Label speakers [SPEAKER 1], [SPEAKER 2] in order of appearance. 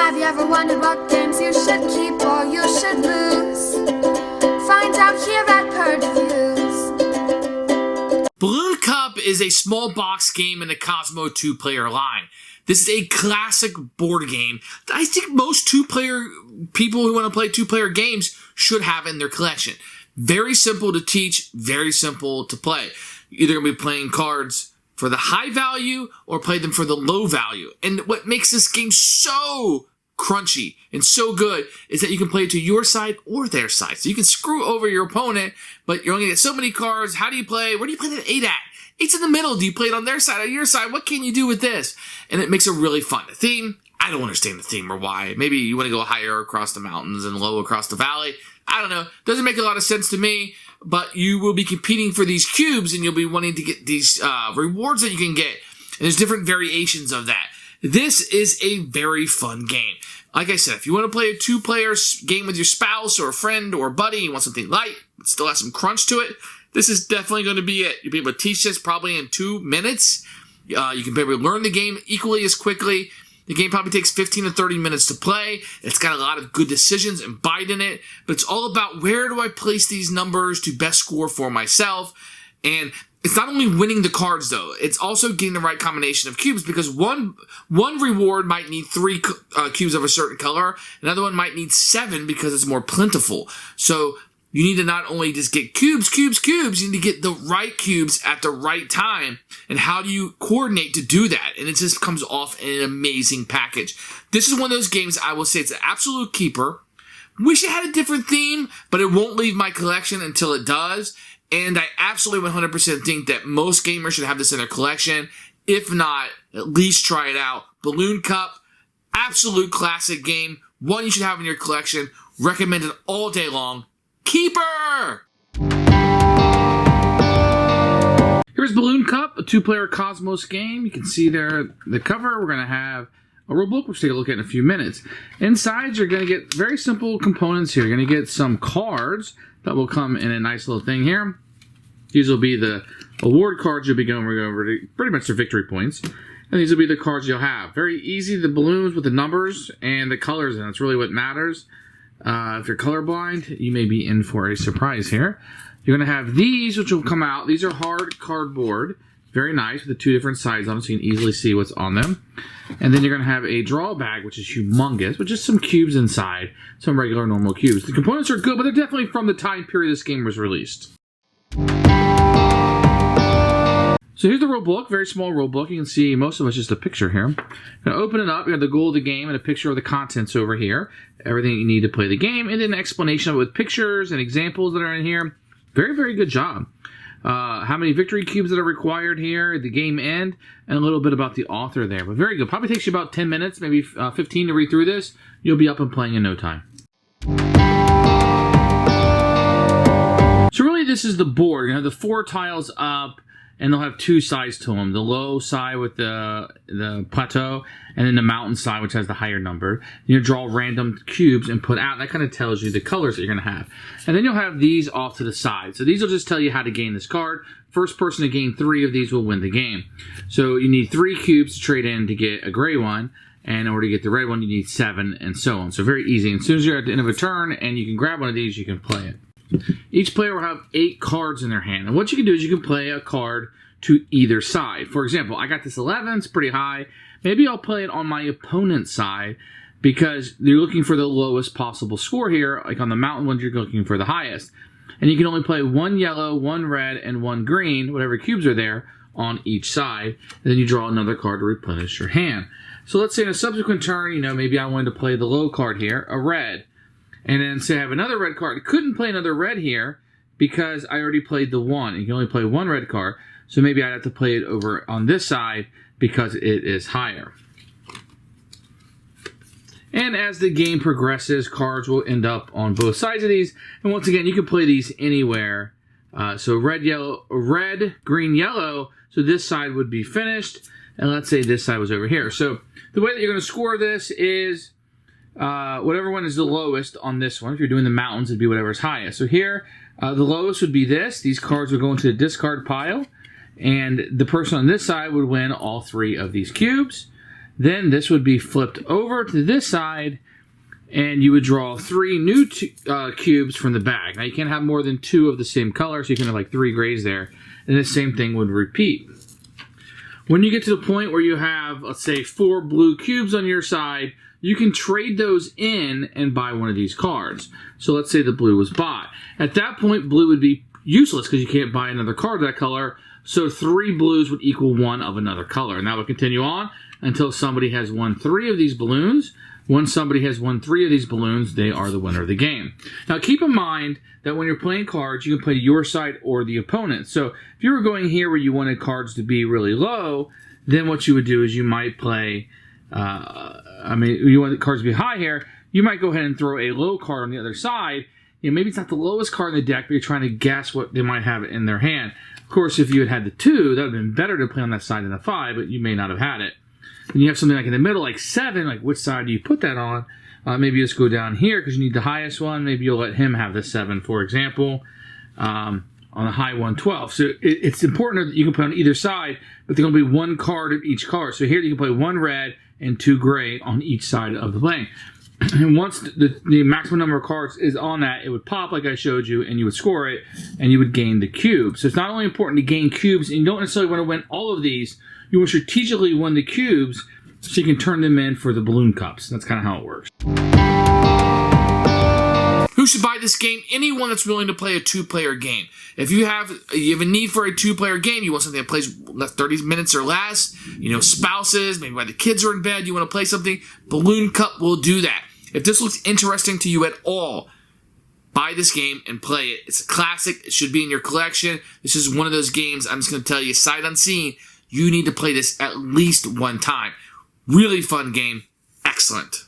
[SPEAKER 1] Have you ever wondered what games you should keep or you should lose? Find out here at Purge Reviews.
[SPEAKER 2] Balloon Cup is a small box game in the Kosmos 2-player line. This is a classic board game that I think most people who want to play two-player games should have in their collection. Very simple to teach, very simple to play. You're either going to be playing cards for the high value or play them for the low value. And what makes this game so crunchy and so good is that you can play it to your side or their side. So you can screw over your opponent, but you're only going to get so many cards. How do you play? Where do you play that 8 at? 8's in the middle. Do you play it on their side or your side? What can you do with this? And it makes it really fun. The theme, I don't understand the theme or why. Maybe you want to go higher across the mountains and low across the valley. I don't know. Doesn't make a lot of sense to me, but you will be competing for these cubes and you'll be wanting to get these rewards that you can get. And there's different variations of that. This is a very fun game. Like I said, if you want to play a two-player game with your spouse or a friend or a buddy, you want something light, but still has some crunch to it, this is definitely going to be it. You'll be able to teach this probably in 2 minutes. You can be able to learn the game equally as quickly. The game probably takes 15 to 30 minutes to play. It's got a lot of good decisions and bite in it, but it's all about where do I place these numbers to best score for myself. And it's not only winning the cards, though. It's also getting the right combination of cubes, because one reward might need 3 cubes of a certain color. Another one might need 7 because it's more plentiful. So you need to not only just get cubes, you need to get the right cubes at the right time. And how do you coordinate to do that? And it just comes off in an amazing package. This is one of those games I will say it's an absolute keeper. Wish it had a different theme, but it won't leave my collection until it does. And I absolutely 100% think that most gamers should have this in their collection. If not, at least try it out. Balloon Cup, absolute classic game. One you should have in your collection. Recommended all day long. Keeper! Here's Balloon Cup, a 2-player Kosmos game. You can see there the cover. We're going to have a rulebook, which we'll take a look at in a few minutes. Inside, you're going to get very simple components here. You're going to get some cards that will come in a nice little thing here. These will be the award cards you'll be going over to, pretty much the victory points. And these will be the cards you'll have. Very easy, the balloons with the numbers and the colors, and that's really what matters. If you're colorblind, you may be in for a surprise here. You're going to have these, which will come out. These are hard cardboard. Very nice, with the 2 different sides on them, so you can easily see what's on them. And then you're going to have a draw bag, which is humongous, with just some cubes inside. Some regular, normal cubes. The components are good, but they're definitely from the time period this game was released. So here's the rule book, very small rule book. You can see most of it's just a picture here. Going to open it up. You have the goal of the game and a picture of the contents over here. Everything you need to play the game, and then an explanation of it with pictures and examples that are in here. Very, very good job. How many victory cubes that are required here, the game end, and a little bit about the author there. But very good. Probably takes you about 10 minutes, maybe 15 to read through this. You'll be up and playing in no time. So really this is the board. You have the 4 tiles up, and they'll have 2 sides to them. The low side with the plateau, and then the mountain side, which has the higher number. You draw random cubes and put out. That kind of tells you the colors that you're going to have. And then you'll have these off to the side. So these will just tell you how to gain this card. First person to gain 3 of these will win the game. So you need 3 cubes to trade in to get a gray one. And in order to get the red one, you need 7, and so on. So very easy. And as soon as you're at the end of a turn and you can grab one of these, you can play it. Each player will have 8 cards in their hand. And what you can do is you can play a card to either side. For example, I got this 11. It's pretty high. Maybe I'll play it on my opponent's side because you're looking for the lowest possible score here. Like on the mountain ones, you're looking for the highest. And you can only play 1 yellow, 1 red, and 1 green, whatever cubes are there, on each side. And then you draw another card to replenish your hand. So let's say in a subsequent turn, maybe I wanted to play the low card here, a red. And then say I have another red card. I couldn't play another red here because I already played the 1. You can only play 1 red card. So maybe I'd have to play it over on this side because it is higher. And as the game progresses, cards will end up on both sides of these. And once again, you can play these anywhere. So red, green, yellow. So this side would be finished. And let's say this side was over here. So the way that you're going to score this is whatever one is the lowest on this one. If you're doing the mountains, it'd be whatever's highest. So here, the lowest would be this. These cards would go into the discard pile. And the person on this side would win all 3 of these cubes.
[SPEAKER 3] Then this would be flipped over to this side, and you would draw 3 new cubes from the bag. Now, you can't have more than 2 of the same color, so you can have like 3 grays there. And the same thing would repeat. When you get to the point where you have, let's say, 4 blue cubes on your side, you can trade those in and buy one of these cards. So let's say the blue was bought. At that point, blue would be useless because you can't buy another card of that color. So 3 blues would equal 1 of another color. And that would continue on until somebody has won 3 of these balloons. Once somebody has won 3 of these balloons, they are the winner of the game. Now, keep in mind that when you're playing cards, you can play your side or the opponent. So if you were going here where you wanted cards to be really low, then what you would do is you might play, you want the cards to be high here, you might go ahead and throw a low card on the other side. You know, maybe it's not the lowest card in the deck, but you're trying to guess what they might have in their hand. Of course, if you had the 2, that would have been better to play on that side than the 5, but you may not have had it. And you have something like in the middle, like 7, like which side do you put that on? Maybe you just go down here because you need the highest one. Maybe you'll let him have the 7, for example, on the high one, 12. So it's important that you can put on either side, but there's going to be 1 card of each color. So here you can play 1 red and 2 gray on each side of the plane. And once the maximum number of cards is on that, it would pop like I showed you, and you would score it, and you would gain the cube. So it's not only important to gain cubes, and you don't necessarily want to win all of these. You want to strategically win the cubes so you can turn them in for the balloon cups. That's kind of how it works.
[SPEAKER 2] Who should buy this game? Anyone that's willing to play a 2-player game. If you have a need for a 2-player game, you want something that plays 30 minutes or less, spouses, maybe while the kids are in bed, you want to play something, Balloon Cup will do that. If this looks interesting to you at all, buy this game and play it. It's a classic. It should be in your collection. This is one of those games, I'm just going to tell you, sight unseen, you need to play this at least one time. Really fun game. Excellent.